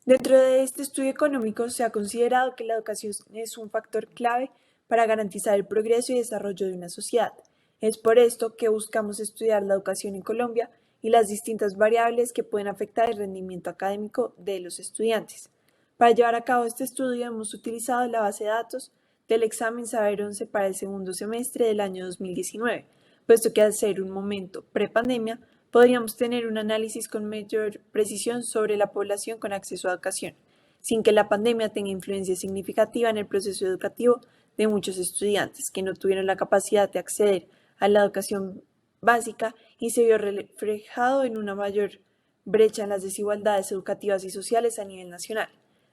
Dentro de este estudio económico se ha considerado que la educación es un factor clave para garantizar el progreso y desarrollo de una sociedad. Es por esto que buscamos estudiar la educación en Colombia y las distintas variables que pueden afectar el rendimiento académico de los estudiantes. Para llevar a cabo este estudio hemos utilizado la base de datos del examen Saber 11 para el segundo semestre del año 2019, puesto que al ser un momento prepandemia, podríamos tener un análisis con mayor precisión sobre la población con acceso a educación, sin que la pandemia tenga influencia significativa en el proceso educativo de muchos estudiantes que no tuvieron la capacidad de acceder a la educación básica y se vio reflejado en una mayor brecha en las desigualdades educativas y sociales a nivel nacional.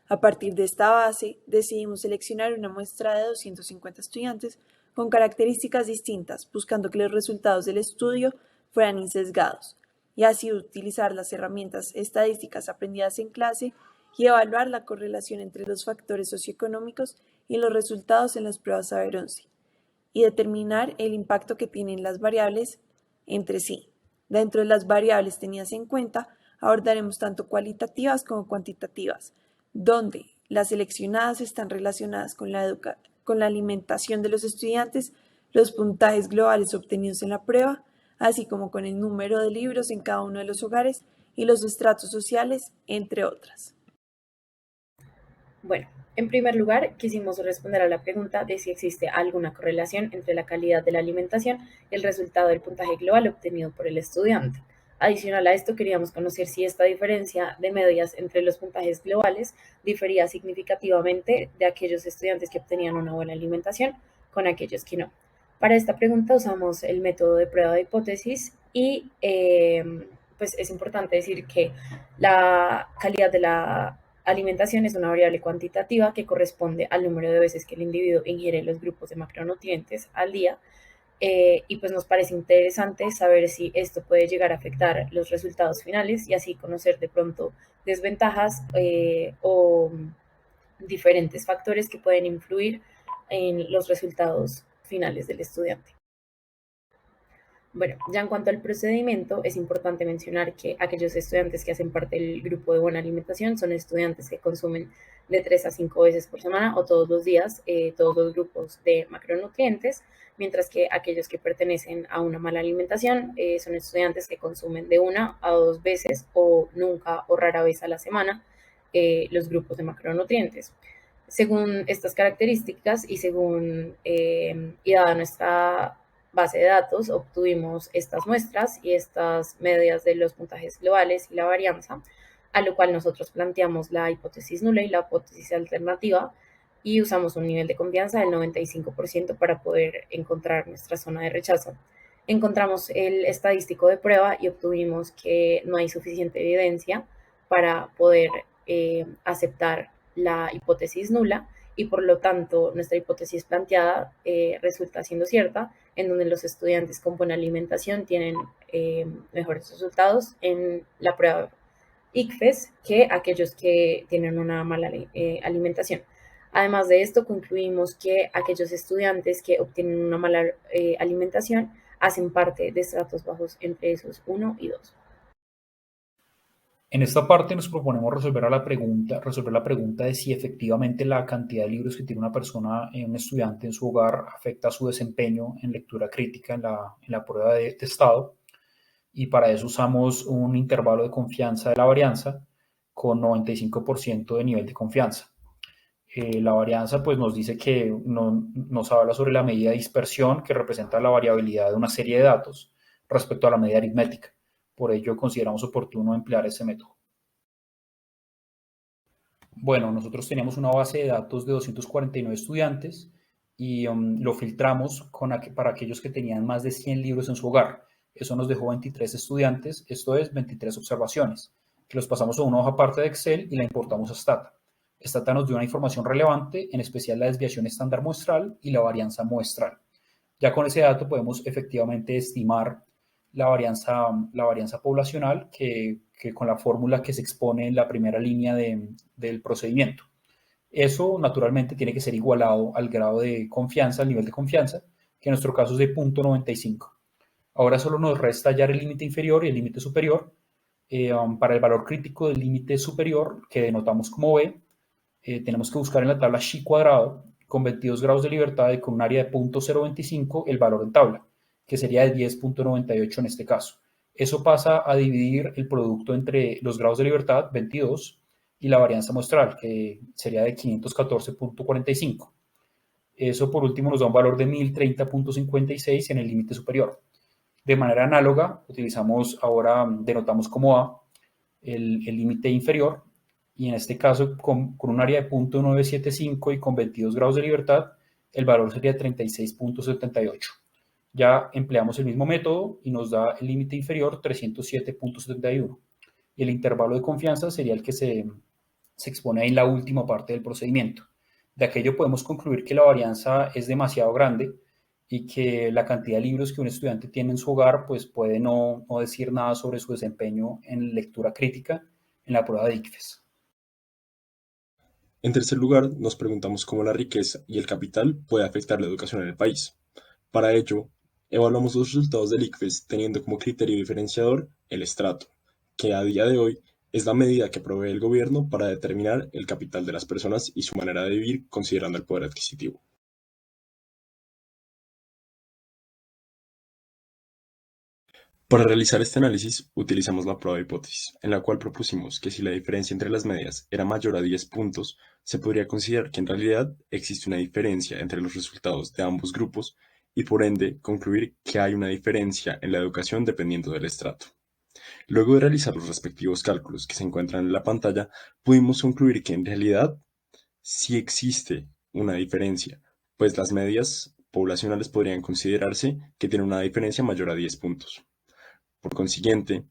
A partir de esta base, decidimos seleccionar una muestra de 250 estudiantes con características distintas, buscando que los resultados del estudio fueran insesgados, y así utilizar las herramientas estadísticas aprendidas en clase y evaluar la correlación entre los factores socioeconómicos y los resultados en las pruebas Saber 11, y determinar el impacto que tienen las variables entre sí. Dentro de las variables tenidas en cuenta, abordaremos tanto cualitativas como cuantitativas, donde las seleccionadas están relacionadas con la alimentación de los estudiantes, los puntajes globales obtenidos en la prueba, así como con el número de libros en cada uno de los hogares y los estratos sociales, entre otras. Bueno, en primer lugar, quisimos responder a la pregunta de si existe alguna correlación entre la calidad de la alimentación y el resultado del puntaje global obtenido por el estudiante. Adicional a esto, queríamos conocer si esta diferencia de medias entre los puntajes globales difería significativamente de aquellos estudiantes que obtenían una buena alimentación con aquellos que no. Para esta pregunta usamos el método de prueba de hipótesis y pues es importante decir que la calidad de la alimentación es una variable cuantitativa que corresponde al número de veces que el individuo ingiere los grupos de macronutrientes al día. Y pues nos parece interesante saber si esto puede llegar a afectar los resultados finales y así conocer de pronto desventajas o diferentes factores que pueden influir en los resultados finales del estudiante. Bueno, ya en cuanto al procedimiento, es importante mencionar que aquellos estudiantes que hacen parte del grupo de buena alimentación son estudiantes que consumen de 3 a 5 veces por semana o todos los días todos los grupos de macronutrientes, mientras que aquellos que pertenecen a una mala alimentación son estudiantes que consumen de 1 a 2 veces o nunca o rara vez a la semana los grupos de macronutrientes. Según estas características y dada nuestra base de datos, obtuvimos estas muestras y estas medidas de los puntajes globales y la varianza, a lo cual nosotros planteamos la hipótesis nula y la hipótesis alternativa y usamos un nivel de confianza del 95% para poder encontrar nuestra zona de rechazo. Encontramos el estadístico de prueba y obtuvimos que no hay suficiente evidencia para poder aceptar la hipótesis nula y por lo tanto nuestra hipótesis planteada resulta siendo cierta, en donde los estudiantes con buena alimentación tienen mejores resultados en la prueba ICFES que aquellos que tienen una mala alimentación. Además de esto, concluimos que aquellos estudiantes que obtienen una mala alimentación hacen parte de estratos bajos entre esos 1 y 2. En esta parte nos proponemos resolver la pregunta de si efectivamente la cantidad de libros que tiene una persona, un estudiante en su hogar, afecta su desempeño en lectura crítica en la prueba de testado. Y para eso usamos un intervalo de confianza de la varianza con 95% de nivel de confianza. La varianza pues nos dice que nos habla sobre la medida de dispersión que representa la variabilidad de una serie de datos respecto a la medida aritmética. Por ello consideramos oportuno emplear ese método. Bueno, nosotros teníamos una base de datos de 249 estudiantes y lo filtramos para aquellos que tenían más de 100 libros en su hogar. Eso nos dejó 23 estudiantes, esto es 23 observaciones, que los pasamos a una hoja aparte de Excel y la importamos a Stata. Stata nos dio una información relevante, en especial la desviación estándar muestral y la varianza muestral. Ya con ese dato podemos efectivamente estimar la varianza poblacional que con la fórmula que se expone en la primera línea del procedimiento. Eso naturalmente tiene que ser igualado al grado de confianza, al nivel de confianza, que en nuestro caso es de 0.95. Ahora solo nos resta hallar el límite inferior y el límite superior Para el valor crítico del límite superior, que denotamos como B, tenemos que buscar en la tabla Xi cuadrado con 22 grados de libertad y con un área de 0.025 el valor en tabla, que sería de 10.98 en este caso. Eso pasa a dividir el producto entre los grados de libertad, 22, y la varianza muestral, que sería de 514.45. Eso por último nos da un valor de 1030.56 en el límite superior. De manera análoga, utilizamos ahora, denotamos como A el límite inferior, y en este caso con un área de 0.975 y con 22 grados de libertad, el valor sería 36.78. Ya empleamos el mismo método y nos da el límite inferior 307.71. Y el intervalo de confianza sería el que se expone ahí en la última parte del procedimiento. De aquello podemos concluir que la varianza es demasiado grande y que la cantidad de libros que un estudiante tiene en su hogar pues puede no decir nada sobre su desempeño en lectura crítica en la prueba de ICFES. En tercer lugar, nos preguntamos cómo la riqueza y el capital puede afectar la educación en el país. Para ello, evaluamos los resultados del ICFES teniendo como criterio diferenciador el estrato, que a día de hoy es la medida que provee el gobierno para determinar el capital de las personas y su manera de vivir considerando el poder adquisitivo. Para realizar este análisis, utilizamos la prueba de hipótesis, en la cual propusimos que si la diferencia entre las medias era mayor a 10 puntos, se podría considerar que en realidad existe una diferencia entre los resultados de ambos grupos y por ende concluir que hay una diferencia en la educación dependiendo del estrato. Luego de realizar los respectivos cálculos que se encuentran en la pantalla, pudimos concluir que en realidad sí existe una diferencia, pues las medias poblacionales podrían considerarse que tienen una diferencia mayor a 10 puntos. Por consiguiente,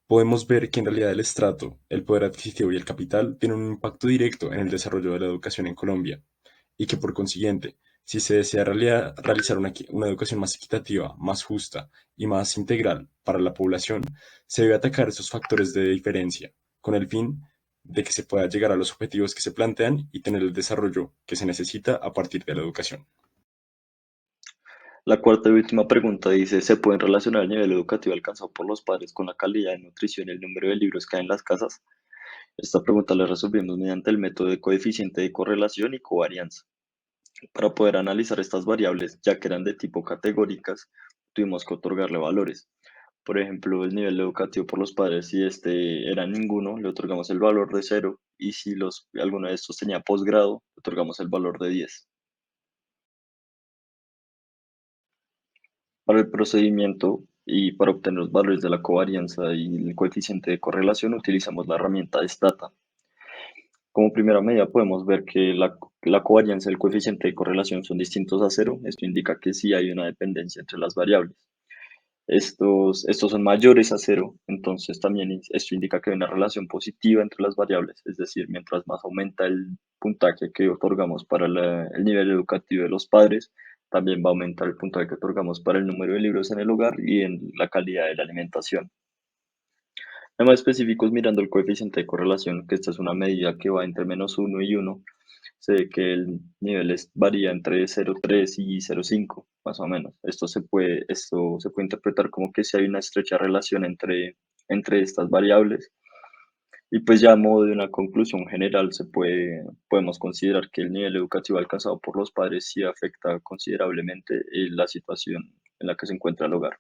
podemos ver que en realidad el estrato, el poder adquisitivo y el capital tienen un impacto directo en el desarrollo de la educación en Colombia y que por consiguiente, si se desea realizar una educación más equitativa, más justa y más integral para la población, se debe atacar esos factores de diferencia con el fin de que se pueda llegar a los objetivos que se plantean y tener el desarrollo que se necesita a partir de la educación. La cuarta y última pregunta dice, ¿se pueden relacionar el nivel educativo alcanzado por los padres con la calidad de nutrición y el número de libros que hay en las casas? Esta pregunta la resolvimos mediante el método de coeficiente de correlación y covarianza. Para poder analizar estas variables, ya que eran de tipo categóricas, tuvimos que otorgarle valores. Por ejemplo, el nivel educativo por los padres, si este era ninguno, le otorgamos el valor de 0, y si alguno de estos tenía posgrado, le otorgamos el valor de 10. Para el procedimiento y para obtener los valores de la covarianza y el coeficiente de correlación utilizamos la herramienta de Stata. Como primera medida podemos ver que la covarianza y el coeficiente de correlación son distintos a 0. Esto indica que sí hay una dependencia entre las variables. Estos son mayores a 0, entonces también esto indica que hay una relación positiva entre las variables, es decir, mientras más aumenta el puntaje que otorgamos para el nivel educativo de los padres, también va a aumentar el puntaje que otorgamos para el número de libros en el hogar y en la calidad de la alimentación. En más específicos, mirando el coeficiente de correlación, que esta es una medida que va entre -1 y 1, se ve que el nivel varía entre 0,3 y 0,5, más o menos. Esto se puede interpretar como que si hay una estrecha relación entre estas variables. Y pues ya a modo de una conclusión general, podemos considerar que el nivel educativo alcanzado por los padres sí afecta considerablemente la situación en la que se encuentra el hogar.